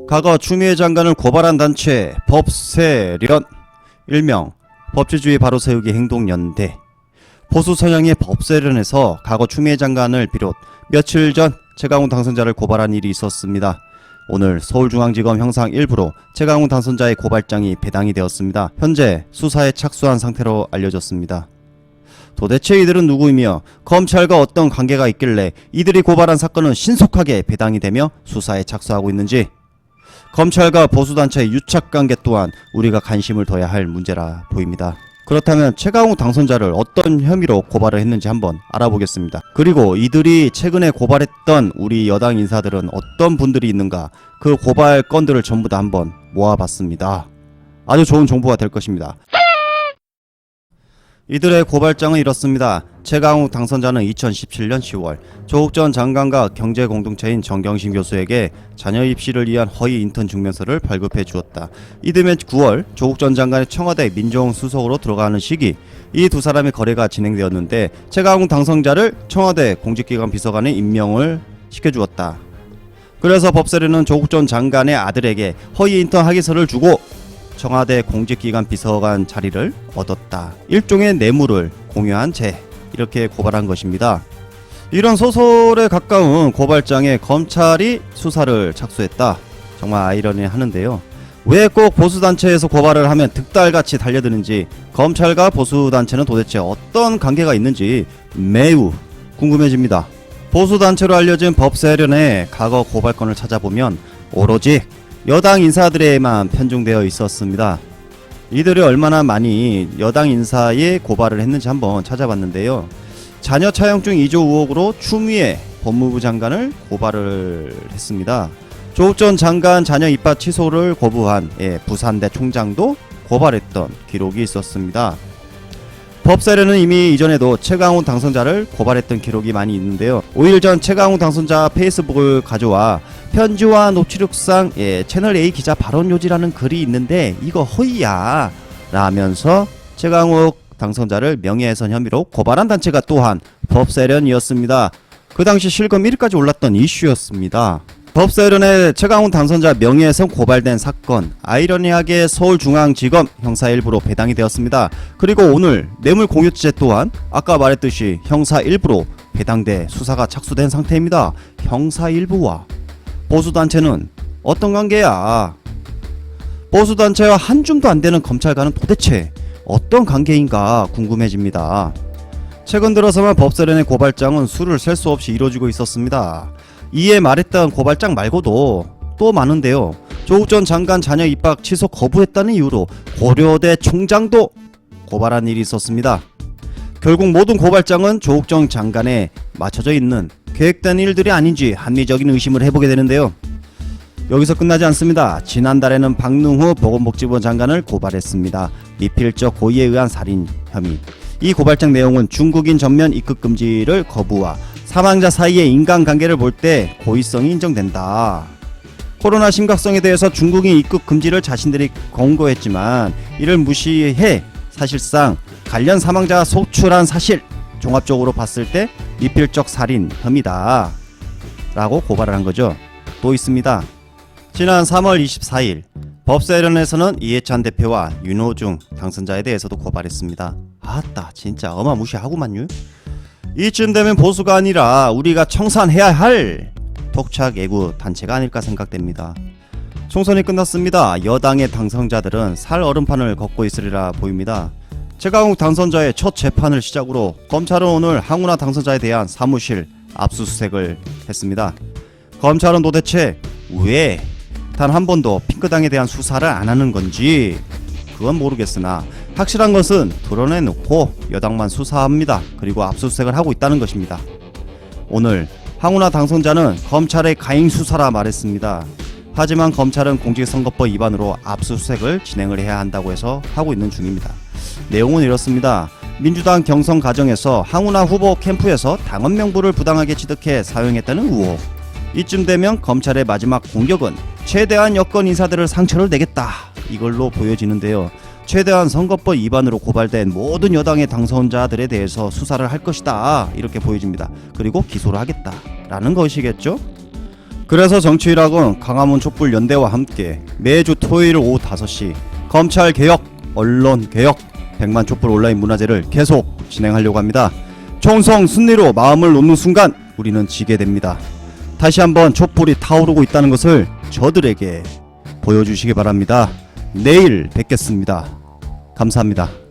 과거 추미애 장관을 고발한 단체 법세련, 일명 법치주의 바로세우기 행동연대, 보수 성향의 법세련에서 과거 추미애 장관을 비롯 며칠 전 최강욱 당선자를 고발한 일이 있었습니다. 오늘 서울중앙지검 형사 1부로 최강욱 당선자의 고발장이 배당이 되었습니다. 현재 수사에 착수한 상태로 알려졌습니다. 도대체 이들은 누구이며 검찰과 어떤 관계가 있길래 이들이 고발한 사건은 신속하게 배당이 되며 수사에 착수하고 있는지, 검찰과 보수단체의 유착관계 또한 우리가 관심을 둬야 할 문제라 보입니다. 그렇다면 최강욱 당선자를 어떤 혐의로 고발을 했는지 한번 알아보겠습니다. 그리고 이들이 최근에 고발했던 우리 여당 인사들은 어떤 분들이 있는가, 그 고발 건들을 전부 다 한번 모아봤습니다. 아주 좋은 정보가 될 것입니다. 이들의 고발장은 이렇습니다. 최강욱 당선자는 2017년 10월 조국 전 장관과 경제공동체인 정경심 교수에게 자녀 입시를 위한 허위 인턴 증명서를 발급해 주었다. 이듬해 9월 조국 전 장관의 청와대 민정수석으로 들어가는 시기 이 두 사람의 거래가 진행되었는데 최강욱 당선자를 청와대 공직기관 비서관에 임명을 시켜주었다. 그래서 법세련은 조국 전 장관의 아들에게 허위 인턴 학위서를 주고 청와대 공직기관 비서관 자리를 얻었다. 일종의 뇌물을 공유한 죄, 이렇게 고발한 것입니다. 이런 소설에 가까운 고발장에 검찰이 수사를 착수했다. 정말 아이러니하는데요. 왜 꼭 보수단체에서 고발을 하면 득달같이 달려드는지, 검찰과 보수단체는 도대체 어떤 관계가 있는지 매우 궁금해집니다. 보수단체로 알려진 법세련의 과거 고발건을 찾아보면 오로지 여당 인사들에만 편중되어 있었습니다. 이들이 얼마나 많이 여당 인사에 고발을 했는지 한번 찾아봤는데요. 자녀 차용증 2조 의혹으로 추미애 법무부 장관을 고발을 했습니다. 조국 전 장관 자녀 입학 취소를 거부한 부산대 총장도 고발했던 기록이 있었습니다. 법세련은 이미 이전에도 최강욱 당선자를 고발했던 기록이 많이 있는데요. 5일 전 최강욱 당선자 페이스북을 가져와 편지와 노출육상 채널A 기자 발언 요지라는 글이 있는데 이거 허위야 라면서 최강욱 당선자를 명예훼손 혐의로 고발한 단체가 또한 법세련이었습니다. 그 당시 실검 1위까지 올랐던 이슈였습니다. 법세련의 최강욱 당선자 명예훼손 고발된 사건, 아이러니하게 서울중앙지검 형사 1부로 배당이 되었습니다. 그리고 오늘 뇌물 공유죄 또한 아까 말했듯이 형사 1부로 배당돼 수사가 착수된 상태입니다. 형사 1부와 보수단체는 어떤 관계야? 보수단체와 한 줌도 안 되는 검찰과는 도대체 어떤 관계인가 궁금해집니다. 최근 들어서만 법세련의 고발장은 수를 셀 수 없이 이루어지고 있었습니다. 이에 말했던 고발장 말고도 또 많은데요. 조국 전 장관 자녀 입학 취소 거부했다는 이유로 고려대 총장도 고발한 일이 있었습니다. 결국 모든 고발장은 조국 전 장관에 맞춰져 있는 계획된 일들이 아닌지 합리적인 의심을 해보게 되는데요. 여기서 끝나지 않습니다. 지난달에는 박능후 보건복지부 장관을 고발했습니다. 미필적 고의에 의한 살인 혐의. 이 고발장 내용은 중국인 전면 입국 금지를 거부와 사망자 사이의 인간관계를 볼 때 고의성이 인정된다. 코로나 심각성에 대해서 중국인 입국 금지를 자신들이 권고했지만 이를 무시해 사실상 관련 사망자가 속출한 사실, 종합적으로 봤을 때 미필적 살인 혐의다 라고 고발을 한 거죠. 또 있습니다. 지난 3월 24일 법세련에서는 이해찬 대표와 윤호중 당선자에 대해서도 고발했습니다. 아따 진짜 어마무시하구만요. 이쯤 되면 보수가 아니라 우리가 청산해야 할 독착 애구 단체가 아닐까 생각됩니다. 총선이 끝났습니다. 여당의 당선자들은 살 얼음판을 걷고 있으리라 보입니다. 최강욱 당선자의 첫 재판을 시작으로 검찰은 오늘 황운하 당선자에 대한 사무실 압수수색을 했습니다. 검찰은 도대체 왜 단 한 번도 핑크당에 대한 수사를 안 하는 건지 그건 모르겠으나 확실한 것은 드러내놓고 여당만 수사합니다. 그리고 압수수색을 하고 있다는 것입니다. 오늘 황운하 당선자는 검찰의 가행 수사라 말했습니다. 하지만 검찰은 공직선거법 위반으로 압수수색을 진행을 해야 한다고 해서 하고 있는 중입니다. 내용은 이렇습니다. 민주당 경선 과정에서 황운하 후보 캠프에서 당원 명부를 부당하게 취득해 사용했다는 의혹. 이쯤 되면 검찰의 마지막 공격은 최대한 여권 인사들을 상처를 내겠다 이걸로 보여지는데요. 최대한 선거법 위반으로 고발된 모든 여당의 당선자들에 대해서 수사를 할 것이다 이렇게 보여집니다. 그리고 기소를 하겠다라는 것이겠죠. 그래서 정치일학은 강화문 촛불 연대와 함께 매주 토요일 오후 5시 검찰 개혁, 언론 개혁, 100만 촛불 온라인 문화제를 계속 진행하려고 합니다. 총성 순리로 마음을 놓는 순간 우리는 지게 됩니다. 다시 한번 촛불이 타오르고 있다는 것을 저들에게 보여주시기 바랍니다. 내일 뵙겠습니다. 감사합니다.